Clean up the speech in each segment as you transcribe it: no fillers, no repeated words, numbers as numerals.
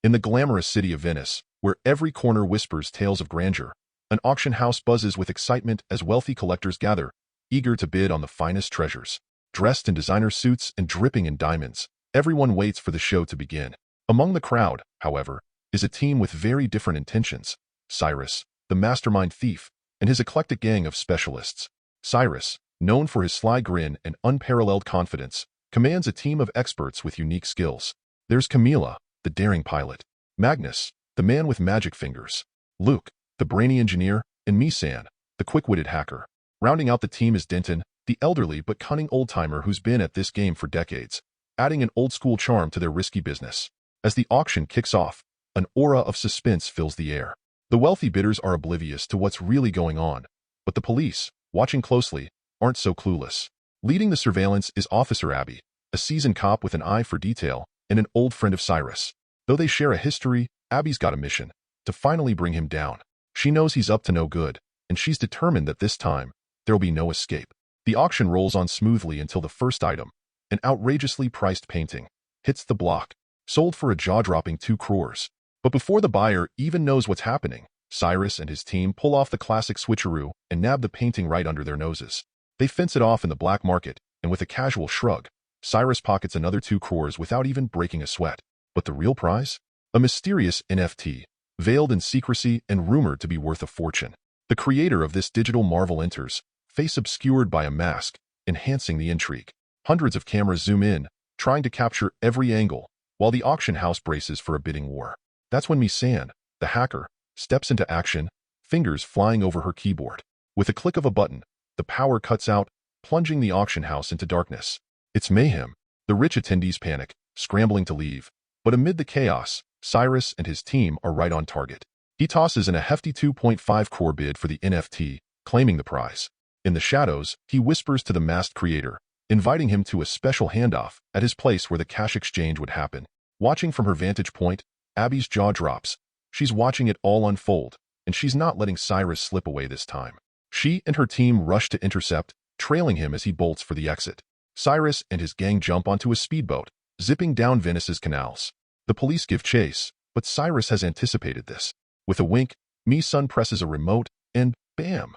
In the glamorous city of Venice, where every corner whispers tales of grandeur, an auction house buzzes with excitement as wealthy collectors gather, eager to bid on the finest treasures. Dressed in designer suits and dripping in diamonds, everyone waits for the show to begin. Among the crowd, however, is a team with very different intentions. Cyrus, the mastermind thief, and his eclectic gang of specialists. Cyrus, known for his sly grin and unparalleled confidence, commands a team of experts with unique skills. There's Camila, the daring pilot, Magnus, the man with magic fingers, Luke, the brainy engineer, and Misan, the quick-witted hacker. Rounding out the team is Denton, the elderly but cunning old-timer who's been at this game for decades, adding an old-school charm to their risky business. As the auction kicks off, an aura of suspense fills the air. The wealthy bidders are oblivious to what's really going on, but the police, watching closely, aren't so clueless. Leading the surveillance is Officer Abby, a seasoned cop with an eye for detail and an old friend of Cyrus. Though they share a history, Abby's got a mission: to finally bring him down. She knows he's up to no good, and she's determined that this time, there'll be no escape. The auction rolls on smoothly until the first item, an outrageously priced painting, hits the block, sold for a jaw-dropping 2 crores. But before the buyer even knows what's happening, Cyrus and his team pull off the classic switcheroo and nab the painting right under their noses. They fence it off in the black market, and with a casual shrug, Cyrus pockets another 2 crores without even breaking a sweat. But the real prize? A mysterious NFT, veiled in secrecy and rumored to be worth a fortune. The creator of this digital marvel enters, face obscured by a mask, enhancing the intrigue. Hundreds of cameras zoom in, trying to capture every angle, while the auction house braces for a bidding war. That's when Misan, the hacker, steps into action, fingers flying over her keyboard. With a click of a button, the power cuts out, plunging the auction house into darkness. It's mayhem. The rich attendees panic, scrambling to leave. But amid the chaos, Cyrus and his team are right on target. He tosses in a hefty 2.5 crore bid for the NFT, claiming the prize. In the shadows, he whispers to the masked creator, inviting him to a special handoff at his place where the cash exchange would happen. Watching from her vantage point, Abby's jaw drops. She's watching it all unfold, and she's not letting Cyrus slip away this time. She and her team rush to intercept, trailing him as he bolts for the exit. Cyrus and his gang jump onto a speedboat, zipping down Venice's canals. The police give chase, but Cyrus has anticipated this. With a wink, Mi-sun presses a remote, and bam!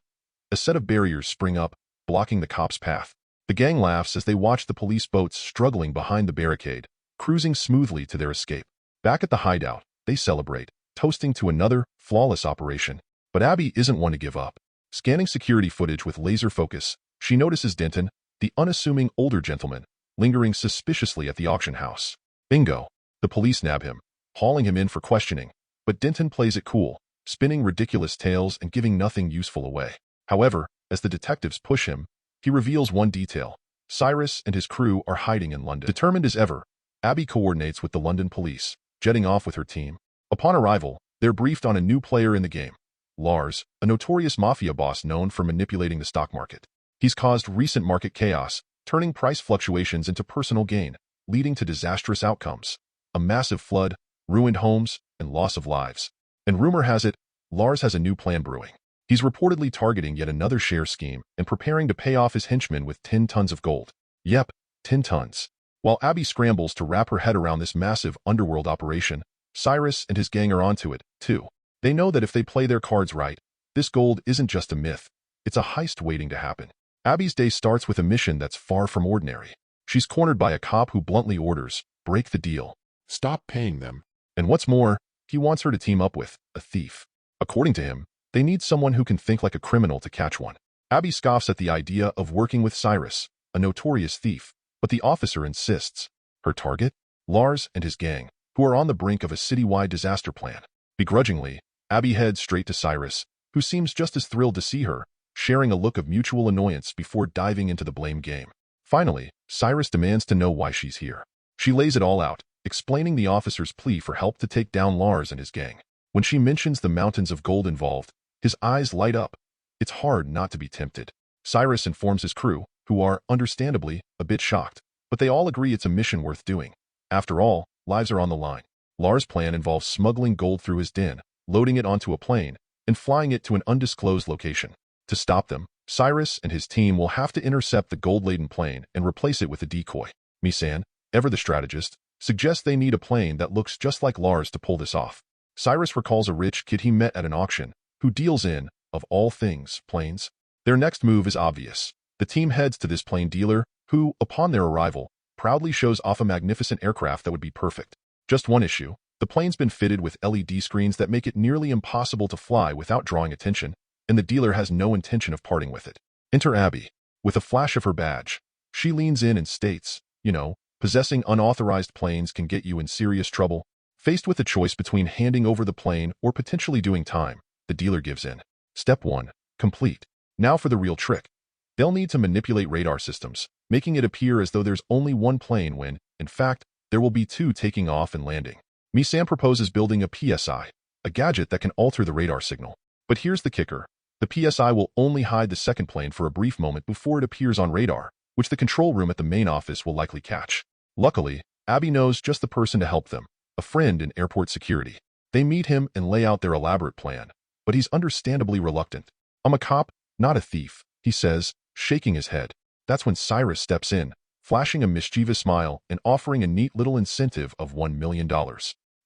A set of barriers spring up, blocking the cops' path. The gang laughs as they watch the police boats struggling behind the barricade, cruising smoothly to their escape. Back at the hideout, they celebrate, toasting to another, flawless operation. But Abby isn't one to give up. Scanning security footage with laser focus, she notices Denton, the unassuming older gentleman, lingering suspiciously at the auction house. Bingo! The police nab him, hauling him in for questioning, but Denton plays it cool, spinning ridiculous tales and giving nothing useful away. However, as the detectives push him, he reveals one detail. Cyrus and his crew are hiding in London. Determined as ever, Abby coordinates with the London police, jetting off with her team. Upon arrival, they're briefed on a new player in the game, Lars, a notorious mafia boss known for manipulating the stock market. He's caused recent market chaos, turning price fluctuations into personal gain, leading to disastrous outcomes. A massive flood, ruined homes, and loss of lives. And rumor has it, Lars has a new plan brewing. He's reportedly targeting yet another share scheme and preparing to pay off his henchmen with 10 tons of gold. Yep, 10 tons. While Abby scrambles to wrap her head around this massive underworld operation, Cyrus and his gang are onto it, too. They know that if they play their cards right, this gold isn't just a myth, it's a heist waiting to happen. Abby's day starts with a mission that's far from ordinary. She's cornered by a cop who bluntly orders, break the deal. Stop paying them. And what's more, he wants her to team up with a thief. According to him, they need someone who can think like a criminal to catch one. Abby scoffs at the idea of working with Cyrus, a notorious thief, but the officer insists. Her target? Lars and his gang, who are on the brink of a citywide disaster plan. Begrudgingly, Abby heads straight to Cyrus, who seems just as thrilled to see her, sharing a look of mutual annoyance before diving into the blame game. Finally, Cyrus demands to know why she's here. She lays it all out, explaining the officer's plea for help to take down Lars and his gang. When she mentions the mountains of gold involved, his eyes light up. It's hard not to be tempted. Cyrus informs his crew, who are, understandably, a bit shocked, but they all agree it's a mission worth doing. After all, lives are on the line. Lars' plan involves smuggling gold through his den, loading it onto a plane, and flying it to an undisclosed location. To stop them, Cyrus and his team will have to intercept the gold-laden plane and replace it with a decoy. Mi-san, ever the strategist, suggests they need a plane that looks just like Lars to pull this off. Cyrus recalls a rich kid he met at an auction, who deals in, of all things, planes. Their next move is obvious. The team heads to this plane dealer, who, upon their arrival, proudly shows off a magnificent aircraft that would be perfect. Just one issue: the plane's been fitted with LED screens that make it nearly impossible to fly without drawing attention, and the dealer has no intention of parting with it. Enter Abby. With a flash of her badge, she leans in and states, possessing unauthorized planes can get you in serious trouble. Faced with a choice between handing over the plane or potentially doing time, the dealer gives in. Step 1. Complete. Now for the real trick. They'll need to manipulate radar systems, making it appear as though there's only one plane when, in fact, there will be two taking off and landing. Sam proposes building a PSI, a gadget that can alter the radar signal. But here's the kicker. The PSI will only hide the second plane for a brief moment before it appears on radar, which the control room at the main office will likely catch. Luckily, Abby knows just the person to help them, a friend in airport security. They meet him and lay out their elaborate plan, but he's understandably reluctant. "I'm a cop, not a thief," he says, shaking his head. That's when Cyrus steps in, flashing a mischievous smile and offering a neat little incentive of $1 million.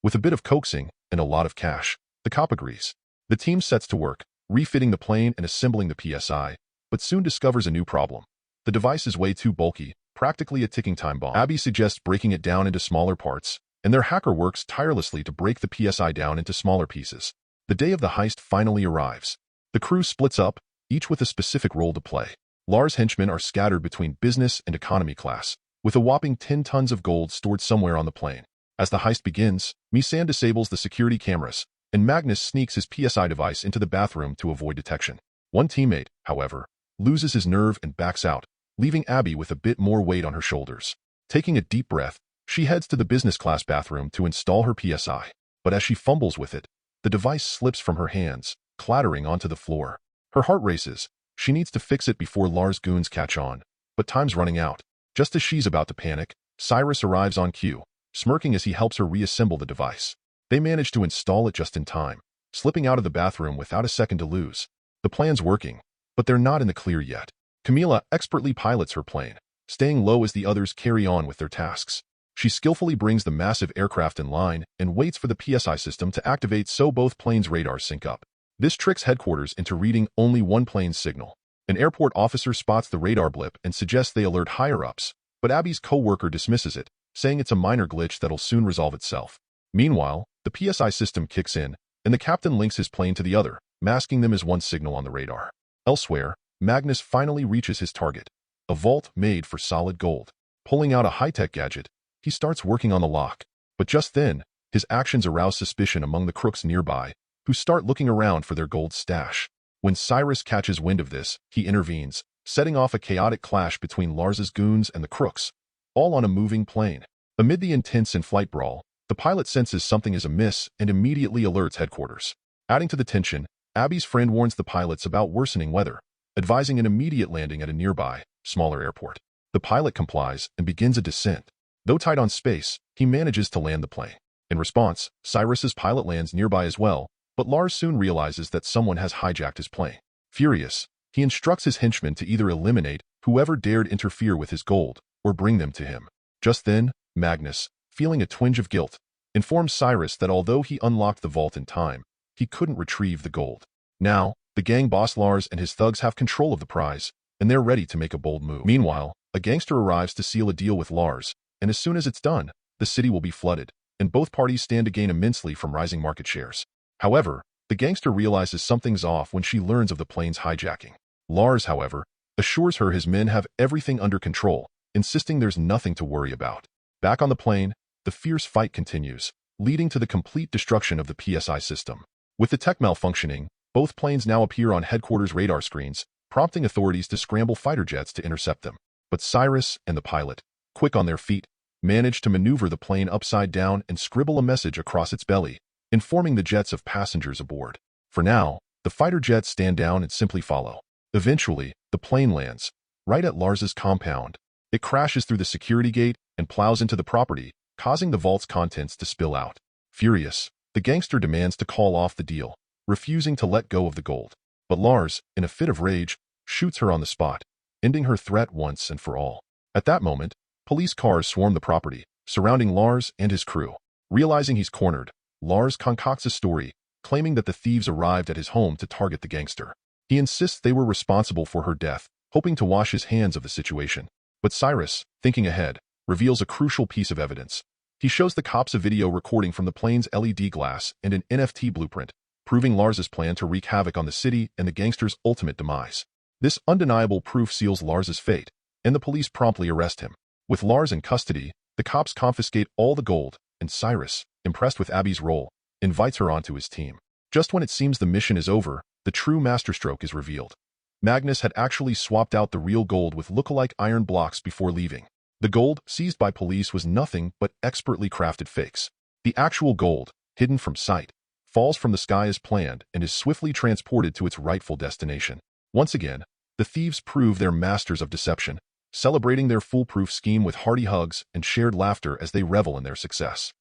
With a bit of coaxing and a lot of cash, the cop agrees. The team sets to work, refitting the plane and assembling the PSI, but soon discovers a new problem. The device is way too bulky, practically a ticking time bomb. Abby suggests breaking it down into smaller parts, and their hacker works tirelessly to break the PSI down into smaller pieces. The day of the heist finally arrives. The crew splits up, each with a specific role to play. Lars' henchmen are scattered between business and economy class, with a whopping 10 tons of gold stored somewhere on the plane. As the heist begins, Sam disables the security cameras, and Magnus sneaks his PSI device into the bathroom to avoid detection. One teammate, however, loses his nerve and backs out, leaving Abby with a bit more weight on her shoulders. Taking a deep breath, she heads to the business class bathroom to install her PSI. But as she fumbles with it, the device slips from her hands, clattering onto the floor. Her heart races. She needs to fix it before Lars' goons catch on. But time's running out. Just as she's about to panic, Cyrus arrives on cue, smirking as he helps her reassemble the device. They manage to install it just in time, slipping out of the bathroom without a second to lose. The plan's working, but they're not in the clear yet. Camila expertly pilots her plane, staying low as the others carry on with their tasks. She skillfully brings the massive aircraft in line and waits for the PSI system to activate so both planes' radars sync up. This tricks headquarters into reading only one plane's signal. An airport officer spots the radar blip and suggests they alert higher-ups, but Abby's co-worker dismisses it, saying it's a minor glitch that'll soon resolve itself. Meanwhile, the PSI system kicks in, and the captain links his plane to the other, masking them as one signal on the radar. Elsewhere, Magnus finally reaches his target, a vault made for solid gold. Pulling out a high-tech gadget, he starts working on the lock. But just then, his actions arouse suspicion among the crooks nearby, who start looking around for their gold stash. When Cyrus catches wind of this, he intervenes, setting off a chaotic clash between Lars's goons and the crooks, all on a moving plane. Amid the intense in-flight brawl, the pilot senses something is amiss and immediately alerts headquarters. Adding to the tension, Abby's friend warns the pilots about worsening weather, advising an immediate landing at a nearby, smaller airport. The pilot complies and begins a descent. Though tight on space, he manages to land the plane. In response, Cyrus's pilot lands nearby as well, but Lars soon realizes that someone has hijacked his plane. Furious, he instructs his henchmen to either eliminate whoever dared interfere with his gold, or bring them to him. Just then, Magnus, feeling a twinge of guilt, informs Cyrus that although he unlocked the vault in time, he couldn't retrieve the gold. Now, the gang boss Lars and his thugs have control of the prize, and they're ready to make a bold move. Meanwhile, a gangster arrives to seal a deal with Lars, and as soon as it's done, the city will be flooded, and both parties stand to gain immensely from rising market shares. However, the gangster realizes something's off when she learns of the plane's hijacking. Lars, however, assures her his men have everything under control, insisting there's nothing to worry about. Back on the plane, the fierce fight continues, leading to the complete destruction of the PSI system. With the tech malfunctioning, both planes now appear on headquarters radar screens, prompting authorities to scramble fighter jets to intercept them. But Cyrus and the pilot, quick on their feet, manage to maneuver the plane upside down and scribble a message across its belly, informing the jets of passengers aboard. For now, the fighter jets stand down and simply follow. Eventually, the plane lands, right at Lars's compound. It crashes through the security gate and plows into the property, causing the vault's contents to spill out. Furious, the gangster demands to call off the deal, refusing to let go of the gold. But Lars, in a fit of rage, shoots her on the spot, ending her threat once and for all. At that moment, police cars swarm the property, surrounding Lars and his crew. Realizing he's cornered, Lars concocts a story, claiming that the thieves arrived at his home to target the gangster. He insists they were responsible for her death, hoping to wash his hands of the situation. But Cyrus, thinking ahead, reveals a crucial piece of evidence. He shows the cops a video recording from the plane's LED glass and an NFT blueprint, proving Lars's plan to wreak havoc on the city and the gangster's ultimate demise. This undeniable proof seals Lars's fate, and the police promptly arrest him. With Lars in custody, the cops confiscate all the gold, and Cyrus, impressed with Abby's role, invites her onto his team. Just when it seems the mission is over, the true masterstroke is revealed. Magnus had actually swapped out the real gold with look-alike iron blocks before leaving. The gold, seized by police, was nothing but expertly crafted fakes. The actual gold, hidden from sight, falls from the sky as planned and is swiftly transported to its rightful destination. Once again, the thieves prove they're masters of deception, celebrating their foolproof scheme with hearty hugs and shared laughter as they revel in their success.